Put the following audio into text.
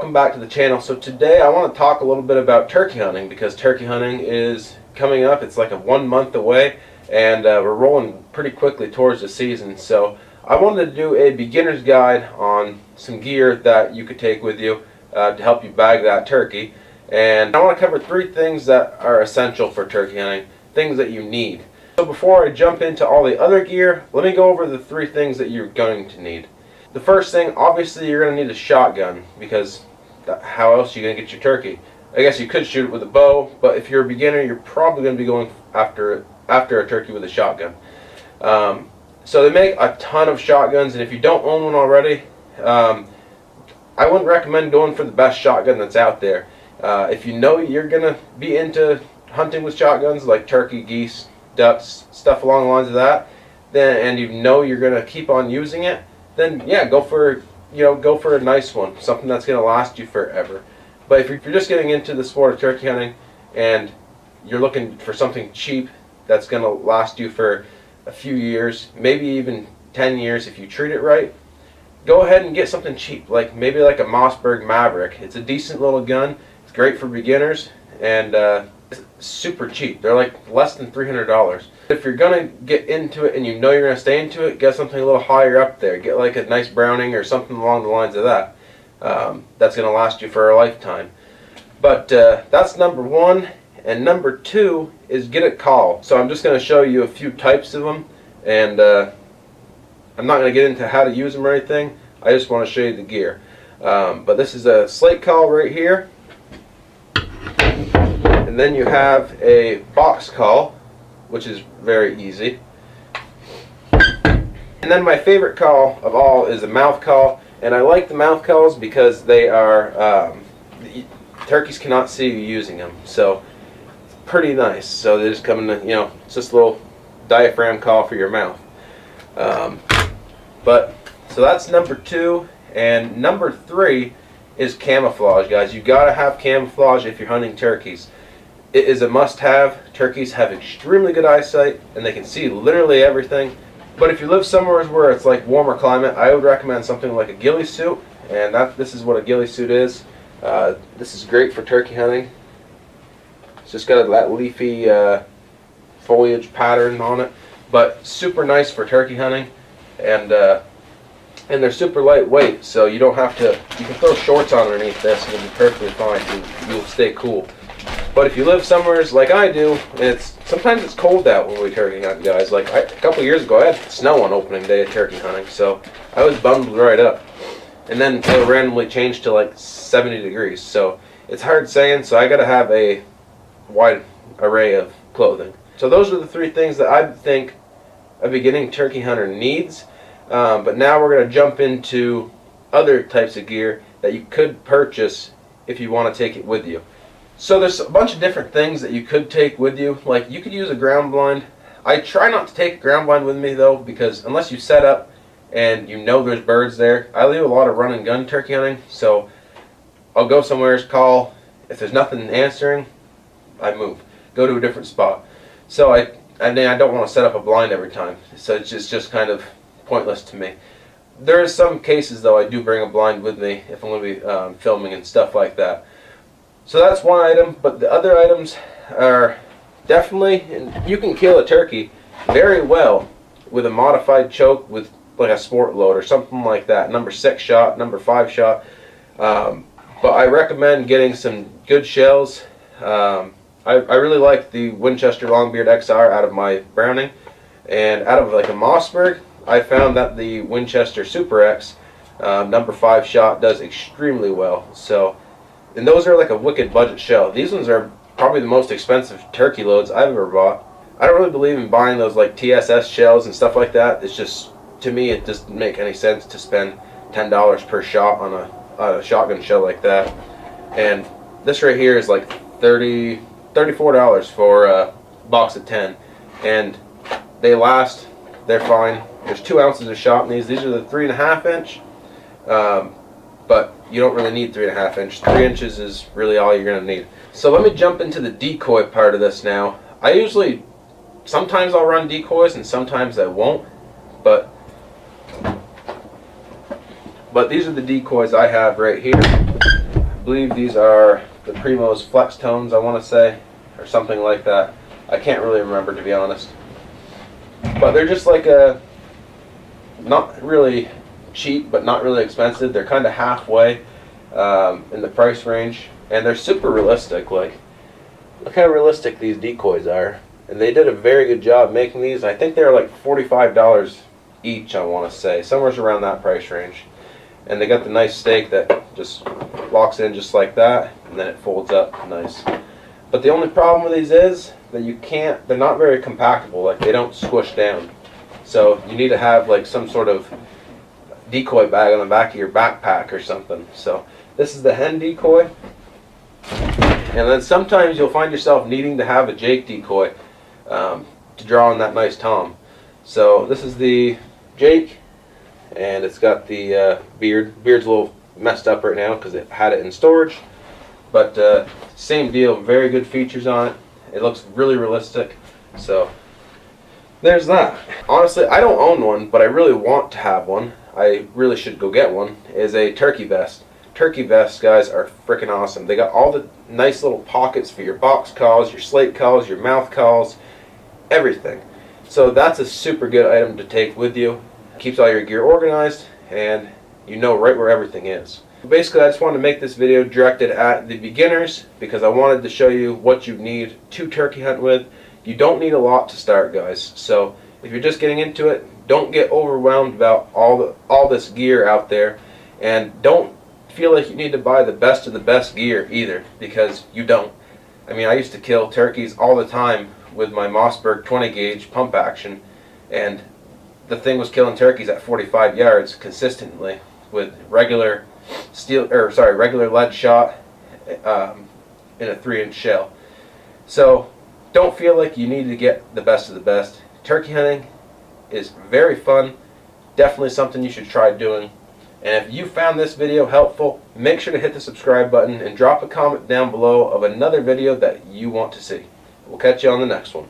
welcome back to the channel. So today I want to talk a little bit about turkey hunting, because turkey hunting is coming up. It's like 1 month away, and we're rolling pretty quickly towards the season. So I wanted to do a beginner's guide on some gear that you could take with you to help you bag that turkey. And I want to cover 3 things that are essential for turkey hunting, things that you need. So before I jump into all the other gear, let me go over the 3 things that you're going to need. The first thing, obviously, you're going to need a shotgun, because how else are you going to get your turkey? I guess you could shoot it with a bow, but if you're a beginner, you're probably going to be going after a turkey with a shotgun. So they make a ton of shotguns, and if you don't own one already, I wouldn't recommend going for the best shotgun that's out there. If you know you're going to be into hunting with shotguns, like turkey, geese, ducks, stuff along the lines of that, and you know you're going to keep on using it, then yeah, go for a nice one, something that's going to last you forever. But if you're just getting into the sport of turkey hunting and you're looking for something cheap that's going to last you for a few years, maybe even 10 years if you treat it right, go ahead and get something cheap, maybe like a Mossberg Maverick. It's a decent little gun. It's great for beginners, and it's super cheap. They're like less than $300. If you're gonna get into it and you know you're gonna stay into it, get something a little higher up there. Get like a nice Browning or something along the lines of that. That's gonna last you for a lifetime. But that's number 1. And number 2 is get a call. So I'm just gonna show you a few types of them, and I'm not gonna get into how to use them or anything. I just want to show you the gear. But this is a slate call right here. And then you have a box call, which is very easy. And then my favorite call of all is a mouth call. And I like the mouth calls because they are, turkeys cannot see you using them. So it's pretty nice. So they just come in, it's just a little diaphragm call for your mouth. So that's number 2. And number 3 is camouflage, guys. You gotta have camouflage if you're hunting turkeys. It is a must-have. Turkeys have extremely good eyesight, and they can see literally everything. But if you live somewhere where it's like warmer climate, I would recommend something like a ghillie suit, and this is what a ghillie suit is. This is great for turkey hunting. It's just got that leafy foliage pattern on it, but super nice for turkey hunting, and they're super lightweight, so you don't have to. You can throw shorts on underneath this, and it'll be perfectly fine. You'll stay cool. But if you live somewhere like I do, and sometimes it's cold out when we turkey hunt, guys. Like a couple years ago, I had snow on opening day of turkey hunting, so I was bundled right up. And then it'll randomly change to like 70 degrees, so it's hard saying. So I got to have a wide array of clothing. So those are the 3 things that I think a beginning turkey hunter needs. But now we're going to jump into other types of gear that you could purchase if you want to take it with you. So there's a bunch of different things that you could take with you. Like you could use a ground blind. I try not to take a ground blind with me though, because unless you set up and you know there's birds there, I do a lot of run and gun turkey hunting. So I'll go somewhere, call. If there's nothing answering, I move, go to a different spot. So I don't want to set up a blind every time. So it's just kind of pointless to me. There are some cases though I do bring a blind with me if I'm going to be filming and stuff like that. So that's one item, but the other items are definitely, and you can kill a turkey very well with a modified choke with like a sport load or something like that, number 6 shot, number 5 shot. But I recommend getting some good shells. I really like the Winchester Longbeard XR out of my Browning, and out of like a Mossberg, I found that the Winchester Super X number 5 shot does extremely well. And those are like a wicked budget shell. These ones are probably the most expensive turkey loads I've ever bought. I don't really believe in buying those like TSS shells and stuff like that. It's just, to me, it doesn't make any sense to spend $10 per shot on a shotgun shell like that. And this right here is like $34 for a box of 10. And they last, they're fine. There's 2 ounces of shot in these. These are the 3.5 inch. But you don't really need 3.5 inch. 3 inches is really all you're going to need. So let me jump into the decoy part of this now. Sometimes I'll run decoys and sometimes I won't. But these are the decoys I have right here. believe these are the Primo's Flex Tones, I want to say, or something like that. I can't really remember, to be honest. But they're just like a, not really cheap, but not really expensive. They're kind of halfway in the price range, and they're super realistic. Like, look how realistic these decoys are. And they did a very good job making these. I think they're like $45 each, I want to say, somewhere around that price range. And they got the nice stake that just locks in just like that, and then it folds up nice. But the only problem with these is that you can't, they're not very compactable, like they don't squish down. So you need to have like some sort of decoy bag on the back of your backpack or something. So this is the hen decoy. And then sometimes you'll find yourself needing to have a Jake decoy to draw on that nice tom. So this is the Jake, and it's got the beard. Beard's a little messed up right now because it had it in storage. But same deal, very good features on it. It looks really realistic. So there's that. Honestly, I don't own one, but I really want to have one. I really should go get one. Is a turkey vest. Turkey vests, guys, are freaking awesome. They got all the nice little pockets for your box calls, your slate calls, your mouth calls, everything. So that's a super good item to take with you. Keeps all your gear organized, and you know right where everything is. Basically, I just wanted to make this video directed at the beginners because I wanted to show you what you need to turkey hunt with. You don't need a lot to start, guys. So if you're just getting into it, don't get overwhelmed about all this gear out there, and don't feel like you need to buy the best of the best gear either, because you don't. I mean, I used to kill turkeys all the time with my Mossberg 20 gauge pump action, and the thing was killing turkeys at 45 yards consistently with regular regular lead shot in a 3-inch shell. So don't feel like you need to get the best of the best. Turkey hunting is very fun, definitely something you should try doing. And if you found this video helpful, make sure to hit the subscribe button and drop a comment down below of another video that you want to see. We'll catch you on the next one.